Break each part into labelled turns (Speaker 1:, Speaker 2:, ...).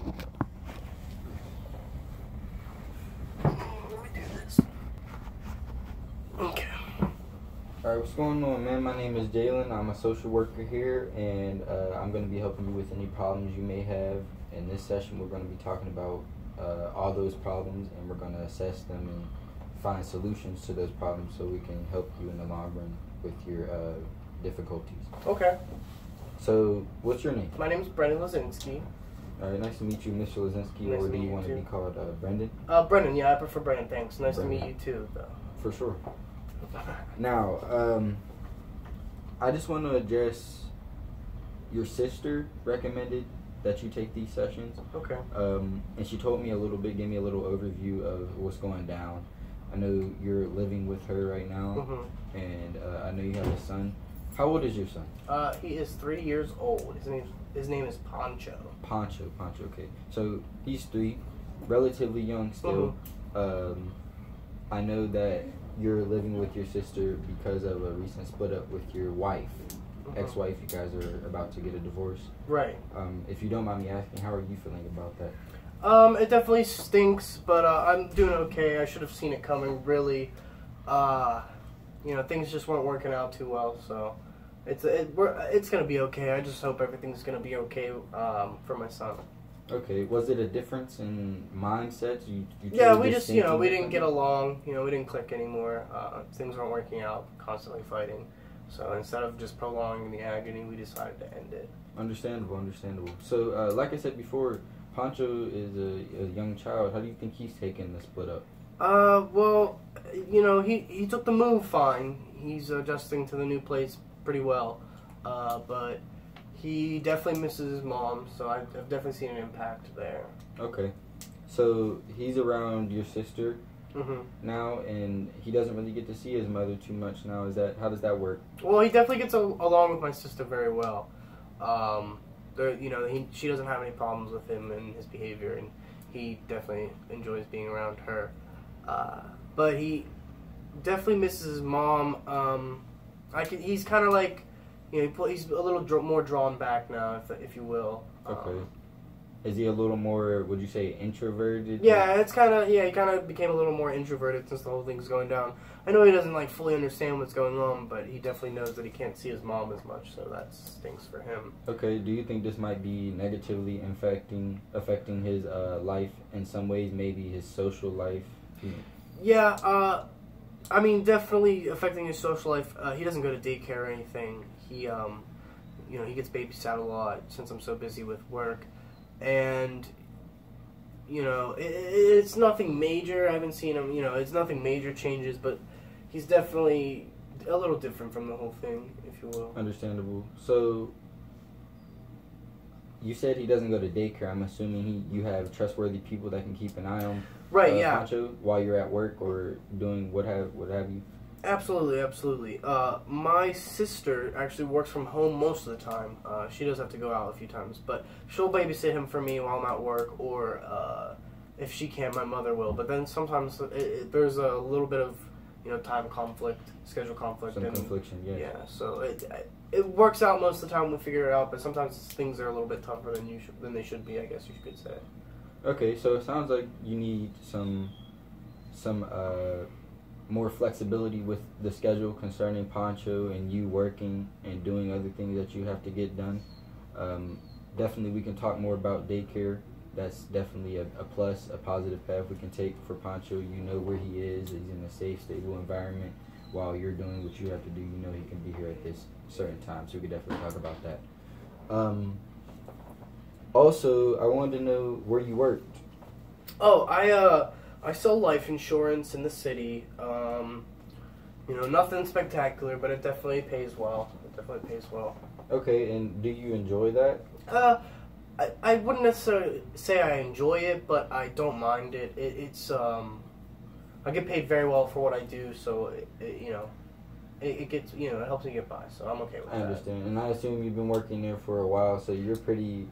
Speaker 1: Let me do this. Okay.
Speaker 2: Alright, what's going on, man? My name is Jaelin. I'm a social worker here, and I'm going to be helping you with any problems you may have. In this session, we're going to be talking about all those problems, and we're going to assess them and find solutions to those problems so we can help you in the long run with your difficulties.
Speaker 1: Okay.
Speaker 2: So, what's your name?
Speaker 1: My name is Brendan Lazinski.
Speaker 2: Alright, nice to meet you, Mr. Lazinski,
Speaker 1: Nice
Speaker 2: or
Speaker 1: to
Speaker 2: do
Speaker 1: meet
Speaker 2: you
Speaker 1: you
Speaker 2: want to
Speaker 1: too.
Speaker 2: be called Brendan?
Speaker 1: Brendan, yeah, I prefer Brendan, thanks. Nice
Speaker 2: Brendan.
Speaker 1: to meet you too, though.
Speaker 2: For sure. Now, I just want to address your sister recommended that you take these sessions.
Speaker 1: Okay.
Speaker 2: And she told me a little bit, gave me a little overview of what's going down. I know you're living with her right now,
Speaker 1: Mm-hmm.
Speaker 2: and I know you have a son. How old is your son?
Speaker 1: He is 3 years old. His name is Pancho.
Speaker 2: Pancho, okay. So he's 3, relatively young still.
Speaker 1: Mm-hmm.
Speaker 2: I know that you're living with your sister because of a recent split up with your wife,
Speaker 1: Mm-hmm.
Speaker 2: ex-wife. You guys are about to get a divorce.
Speaker 1: Right.
Speaker 2: If you don't mind me asking, how are you feeling about that?
Speaker 1: It definitely stinks, but I'm doing okay. I should have seen it coming, really. Things just weren't working out too well, so it's gonna be okay. I just hope everything's gonna be okay for my son.
Speaker 2: Okay, was it a difference in mindsets?
Speaker 1: Yeah, we just, we didn't get along. We didn't click anymore. Things weren't working out, constantly fighting. So instead of just prolonging the agony, we decided to end it.
Speaker 2: Understandable. So, like I said before, Pancho is a young child. How do you think he's taking the split up?
Speaker 1: Well, he took the move fine. He's adjusting to the new place pretty well. But he definitely misses his mom, so I've definitely seen an impact there.
Speaker 2: Okay. So he's around your sister
Speaker 1: Mm-hmm.
Speaker 2: now, and he doesn't really get to see his mother too much now. How does that work?
Speaker 1: Well, he definitely gets along with my sister very well. She doesn't have any problems with him and his behavior, and he definitely enjoys being around her. But he definitely misses his mom. He's kind of like, he's a little more drawn back now, if you will.
Speaker 2: Okay. Is he a little more, would you say, introverted?
Speaker 1: Yeah, he kind of became a little more introverted since the whole thing's going down. I know he doesn't fully understand what's going on, but he definitely knows that he can't see his mom as much, so that stinks for him.
Speaker 2: Okay, do you think this might be negatively affecting his life in some ways, maybe his social life?
Speaker 1: Yeah, definitely affecting his social life. He doesn't go to daycare or anything. He gets babysat a lot since I'm so busy with work. And, it's nothing major. I haven't seen him, it's nothing major changes, but he's definitely a little different from the whole thing, if you will.
Speaker 2: Understandable. So, you said he doesn't go to daycare. I'm assuming you have trustworthy people that can keep an eye on Pancho while you're at work or doing what have you.
Speaker 1: Absolutely. My sister actually works from home most of the time. She does have to go out a few times, but she'll babysit him for me while I'm at work, or if she can't, my mother will. But then sometimes there's a little bit of time conflict, schedule conflict.
Speaker 2: Some confliction, yes.
Speaker 1: Yeah, so it works out most of the time. We figure it out, but sometimes things are a little bit tougher than they should be, I guess you could say.
Speaker 2: Okay, so it sounds like you need some more flexibility with the schedule concerning Pancho and you working and doing other things that you have to get done. Definitely we can talk more about daycare. That's definitely a plus, a positive path we can take for Pancho. You know where he is. He's in a safe, stable environment. While you're doing what you have to do, you know he can be here at this certain time. So we could definitely talk about that. Also, I wanted to know where you worked.
Speaker 1: Oh, I sell life insurance in the city. Nothing spectacular, but it definitely pays well.
Speaker 2: Okay, and do you enjoy that?
Speaker 1: I wouldn't necessarily say I enjoy it, but I don't mind it. It's I get paid very well for what I do, so it gets it helps me get by. So I'm okay with that.
Speaker 2: I understand, and I assume you've been working there for a while, so you're pretty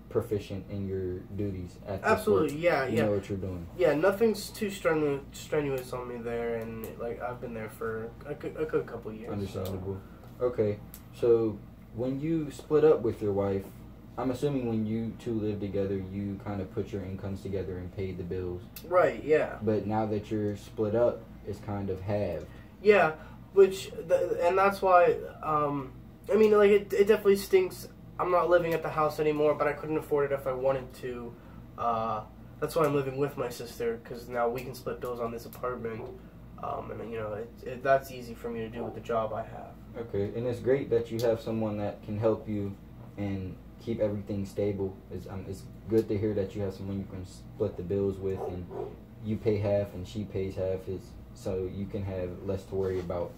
Speaker 2: proficient in your duties at this
Speaker 1: Absolutely,
Speaker 2: work.
Speaker 1: yeah.
Speaker 2: You know what you're doing.
Speaker 1: Yeah, nothing's too strenuous on me there, and I've been there for a good couple of years.
Speaker 2: Understandable. So. Okay, so when you split up with your wife, I'm assuming when you two live together, you kind of put your incomes together and pay the bills.
Speaker 1: Right, yeah.
Speaker 2: But now that you're split up, it's kind of halved.
Speaker 1: Yeah, and that's why, I mean, like, it definitely stinks. I'm not living at the house anymore, but I couldn't afford it if I wanted to. That's why I'm living with my sister, because now we can split bills on this apartment. And, you know, that's easy for me to do with the job I have.
Speaker 2: Okay, and it's great that you have someone that can help you and keep everything stable. It's good to hear that you have someone you can split the bills with, and you pay half and she pays half, so you can have less to worry about,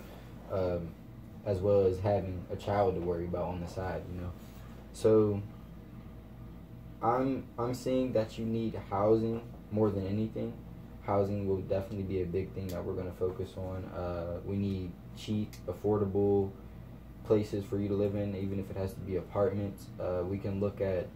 Speaker 2: as well as having a child to worry about on the side, you know. So I'm seeing that you need housing more than anything. Housing will definitely be a big thing that we're going to focus on. We need cheap, affordable places for you to live in, even if it has to be apartments. We can look at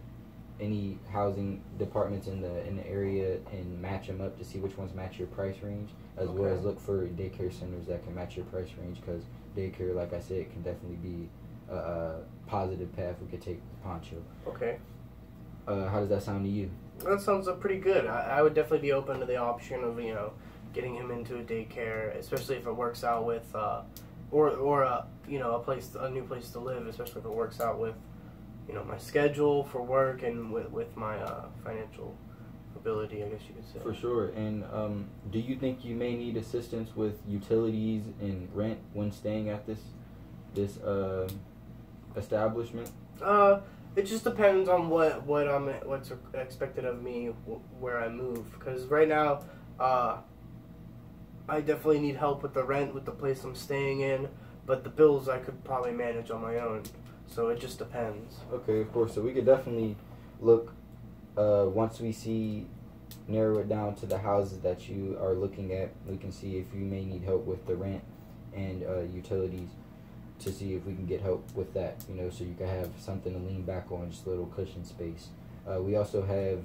Speaker 2: any housing departments in the area and match them up to see which ones match your price range, as well as look for daycare centers that can match your price range, because daycare, like I said, can definitely be a positive path we could take with Poncho.
Speaker 1: Okay.
Speaker 2: How does that sound to you?
Speaker 1: That sounds pretty good. I would definitely be open to the option of, you know, getting him into a daycare, especially if it works out with, or you know, a new place to live, especially if it works out with, you know, my schedule for work and with my financial ability, I guess you could say.
Speaker 2: For sure. And do you think you may need assistance with utilities and rent when staying at this establishment?
Speaker 1: It just depends on what's expected of me where I move. Because right now, I definitely need help with the rent with the place I'm staying in, but the bills I could probably manage on my own. So it just depends.
Speaker 2: Okay, of course. So we could definitely look, once we narrow it down to the houses that you are looking at, we can see if you may need help with the rent and utilities, to see if we can get help with that, you know, so you can have something to lean back on, just a little cushion space. We also have,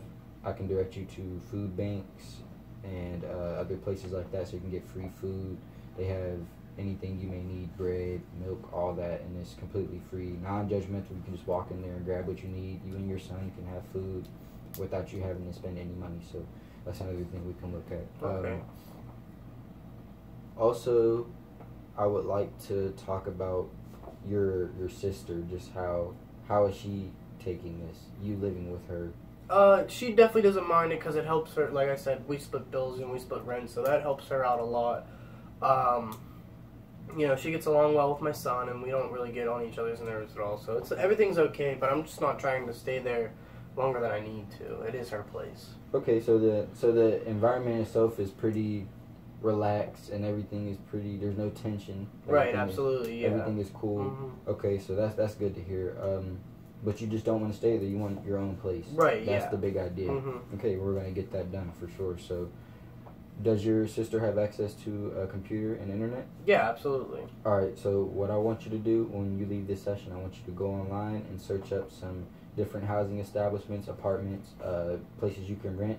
Speaker 2: I can direct you to food banks and other places like that, so you can get free food. They have anything you may need, bread, milk, all that, and it's completely free, non-judgmental. You can just walk in there and grab what you need. You and your son can have food without you having to spend any money, so that's another thing we can look at.
Speaker 1: Okay.
Speaker 2: Also, I would like to talk about your sister. Just how is she taking this? You living with her?
Speaker 1: She definitely doesn't mind it because it helps her. Like I said, we split bills and we split rent, so that helps her out a lot. You know, she gets along well with my son, and we don't really get on each other's nerves at all. So everything's okay, but I'm just not trying to stay there longer than I need to. It is her place.
Speaker 2: Okay, so the environment itself is pretty relaxed, and everything is pretty. There's no tension.
Speaker 1: Right, absolutely. Yeah.
Speaker 2: Everything is cool.
Speaker 1: Mm-hmm.
Speaker 2: Okay, so that's good to hear. But you just don't want to stay there. You want your own place.
Speaker 1: Right.
Speaker 2: That's the big idea.
Speaker 1: Mm-hmm.
Speaker 2: Okay, we're gonna get that done for sure. So, does your sister have access to a computer and internet?
Speaker 1: Yeah, absolutely.
Speaker 2: All right. So what I want you to do when you leave this session, I want you to go online and search up some different housing establishments, apartments, places you can rent.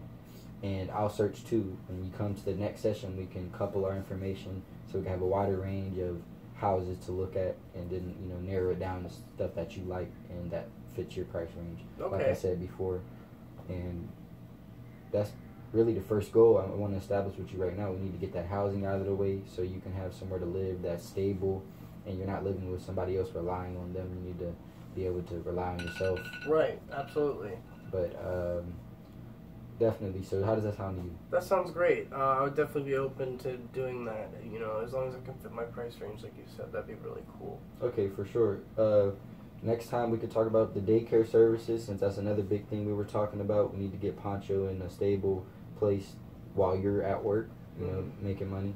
Speaker 2: And I'll search too. When you come to the next session, we can couple our information so we can have a wider range of houses to look at, and then, you know, narrow it down to stuff that you like and that fits your price range.
Speaker 1: Okay.
Speaker 2: Like I said before, and that's really the first goal I want to establish with you right now. We need to get that housing out of the way so you can have somewhere to live that's stable, and you're not living with somebody else relying on them. You need to be able to rely on yourself.
Speaker 1: Right. Absolutely.
Speaker 2: But definitely. So how does that sound to you?
Speaker 1: That sounds great. I would definitely be open to doing that, you know, as long as it can fit my price range, like you said. That'd be really cool.
Speaker 2: Okay, for sure. Next time we could talk about the daycare services, since that's another big thing we were talking about. We need to get Poncho in a stable place while you're at work, you know, making money.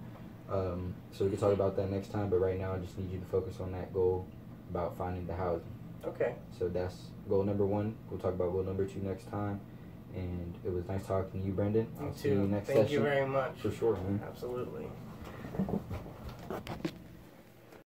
Speaker 2: So we can talk about that next time, but right now I just need you to focus on that goal about finding the housing.
Speaker 1: Okay.
Speaker 2: So that's goal number 1. We'll talk about goal number 2 next time. And it was nice talking to you, Brendan.
Speaker 1: You
Speaker 2: I'll
Speaker 1: too.
Speaker 2: see you next
Speaker 1: Thank
Speaker 2: session.
Speaker 1: you very much.
Speaker 2: For sure, man.
Speaker 1: Absolutely.